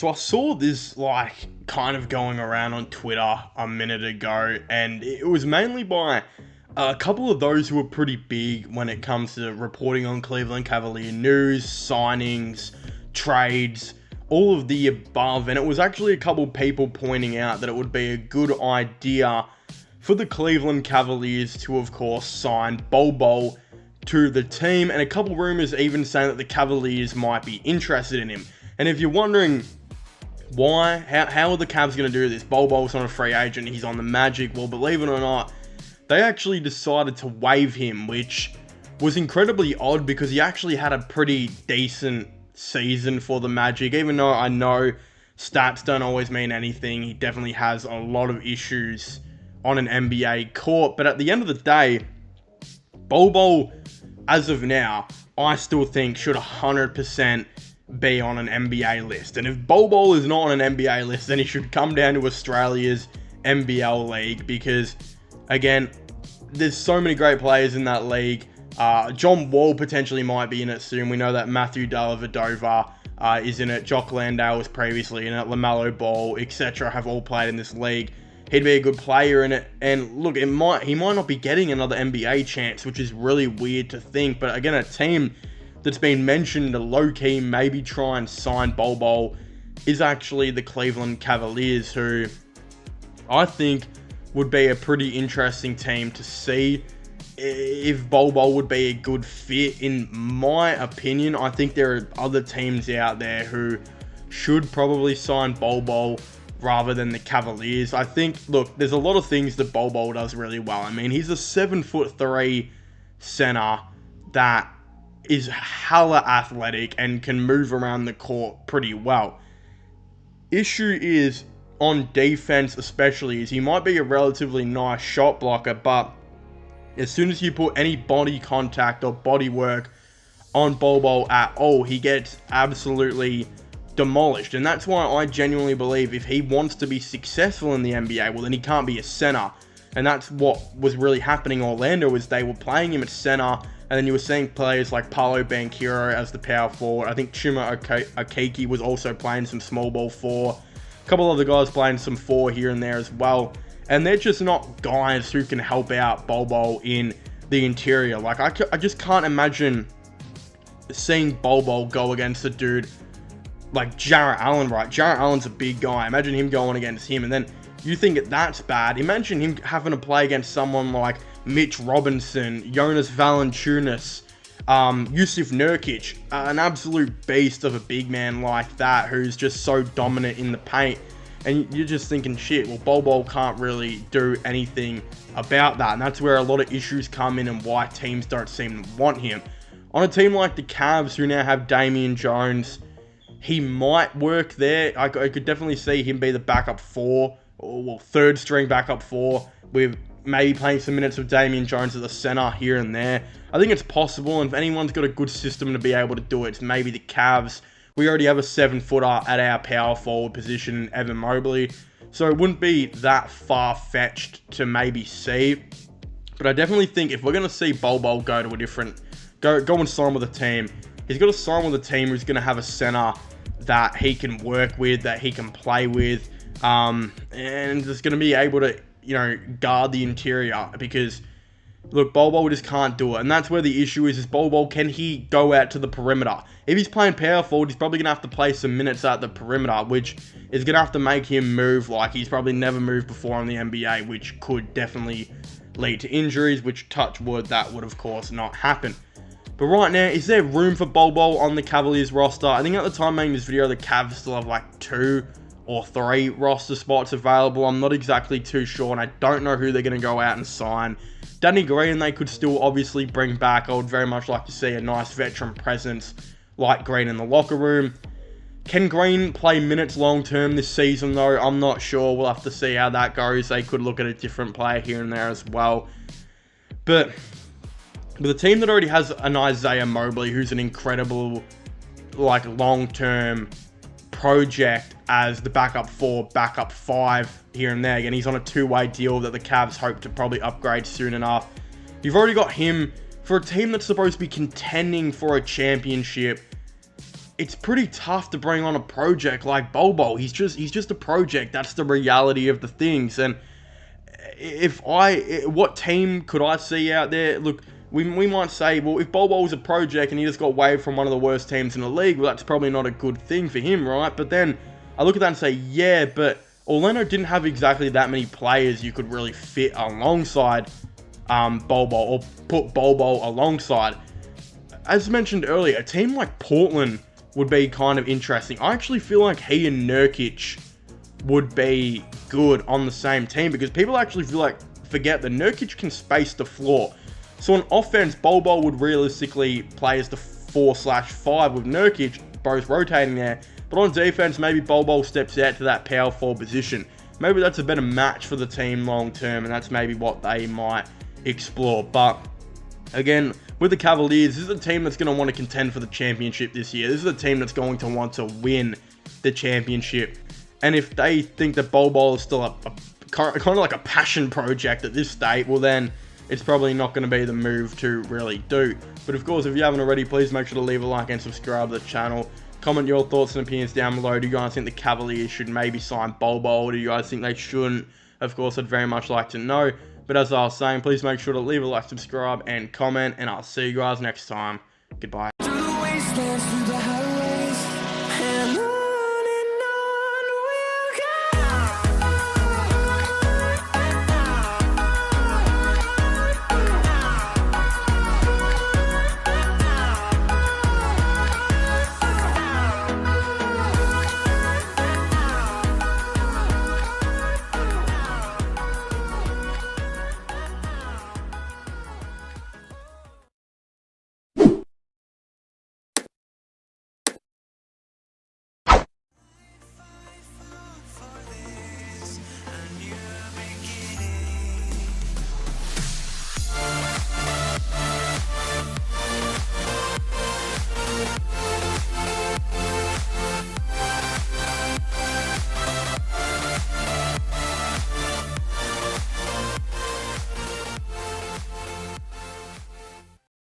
So I saw this like kind of going around on Twitter a minute ago, and it was mainly by a couple of those who are pretty big when it comes to reporting on Cleveland Cavalier news, signings, trades, all of the above. And it was actually a couple people pointing out that it would be a good idea for the Cleveland Cavaliers to, of course, sign Bol Bol to the team, and a couple rumors even saying that the Cavaliers might be interested in him. And if you're wondering why, how are the Cavs going to do this? Bol Bol's not a free agent, he's on the Magic. Well, believe it or not, they actually decided to waive him, which was incredibly odd because he actually had a pretty decent season for the Magic. Even though I know stats don't always mean anything, he definitely has a lot of issues on an NBA court. But at the end of the day, Bol Bol, as of now, I still think should 100% be on an NBA list. And if Bol Bol is not on an NBA list, then he should come down to Australia's NBL league, because again, there's so many great players in that league. John Wall potentially might be in it soon. We know that Matthew Dellavedova is in it. Jock Landale was previously in it. LaMelo Ball, etc. have all played in this league. He'd be a good player in it. And look, he might not be getting another NBA chance, which is really weird to think. But again, a team that's been mentioned to low-key maybe try and sign Bol Bol is actually the Cleveland Cavaliers, who I think would be a pretty interesting team to see if Bol Bol would be a good fit. In my opinion, I think there are other teams out there who should probably sign Bol Bol rather than the Cavaliers. I think, look, there's a lot of things that Bol Bol does really well. I mean, he's a 7'3" center that is hella athletic and can move around the court pretty well. Issue is, on defense especially, is he might be a relatively nice shot blocker, but as soon as you put any body contact or body work on Bol Bol at all, he gets absolutely demolished. And that's why I genuinely believe if he wants to be successful in the NBA, well, then he can't be a center. And that's what was really happening in Orlando, was they were playing him at center, and then you were seeing players like Paolo Banchero as the power forward. I think Chuma Okeke was also playing some small ball 4. A couple other guys playing some 4 here and there as well. And they're just not guys who can help out Bol Bol in the interior. Like, I just can't imagine seeing Bol Bol go against a dude like Jarrett Allen, right? Jarrett Allen's a big guy. Imagine him going against him, and then you think that's bad. Imagine him having to play against someone like Mitch Robinson, Jonas Valanciunas, Yusuf Nurkic, an absolute beast of a big man like that, who's just so dominant in the paint. And you're just thinking, shit, well, Bol Bol can't really do anything about that. And that's where a lot of issues come in and why teams don't seem to want him. On a team like the Cavs, who now have Damian Jones, he might work there. I could definitely see him be the backup 4, or third string backup 4, with maybe playing some minutes with Damian Jones at the center here and there. I think it's possible, and if anyone's got a good system to be able to do it, it's maybe the Cavs. We already have a 7-footer at our power forward position, Evan Mobley, so it wouldn't be that far-fetched to maybe see. But I definitely think if we're going to see Bol Bol go to a different, go and sign with a team, he's got to sign with a team who's going to have a center that he can work with, that he can play with, and is going to be able to, guard the interior, because look, Bol Bol just can't do it. And that's where the issue is Bol Bol, can he go out to the perimeter? If he's playing power forward, he's probably going to have to play some minutes at the perimeter, which is going to have to make him move like he's probably never moved before in the NBA, which could definitely lead to injuries, which, touch wood, that would of course not happen. But right now, is there room for Bol Bol on the Cavaliers roster? I think at the time making this video, the Cavs still have like 2 or 3 roster spots available. I'm not exactly too sure, and I don't know who they're going to go out and sign. Danny Green, they could still obviously bring back. I would very much like to see a nice veteran presence like Green in the locker room. Can Green play minutes long-term this season, though? I'm not sure. We'll have to see how that goes. They could look at a different player here and there as well. But the team that already has an Isaiah Mobley, who's an incredible, like, long-term project as the backup 4, backup 5 here and there. Again, he's on a 2-way deal that the Cavs hope to probably upgrade soon enough. You've already got him for a team that's supposed to be contending for a championship. it's pretty tough to bring on a project like Bobo. He's just a project. That's the reality of the things. And what team could I see out there? Look, we might say, well, if Bobo was a project and he just got waived from one of the worst teams in the league, well, that's probably not a good thing for him, right? But then I look at that and say, yeah, but Orlando didn't have exactly that many players you could really fit alongside Bobo, or put Bobo alongside. As mentioned earlier, a team like Portland would be kind of interesting. I actually feel like he and Nurkic would be good on the same team, because people actually forget that Nurkic can space the floor. So on offense, Bobo would realistically play as the 4/5 with Nurkic both rotating there. But on defense, maybe Bobo steps out to that power forward position. Maybe that's a better match for the team long term, and that's maybe what they might explore. But again, with the Cavaliers, this is a team that's going to want to contend for the championship this year. This is a team that's going to want to win the championship. And if they think that Bobo is still a kind of like a passion project at this state, well then it's probably not going to be the move to really do. But of course, if you haven't already, please make sure to leave a like and subscribe to the channel. Comment your thoughts and opinions down below. Do you guys think the Cavaliers should maybe sign Bobo, or do you guys think they shouldn't? Of course, I'd very much like to know. But as I was saying, please make sure to leave a like, subscribe, and comment, and I'll see you guys next time. Goodbye.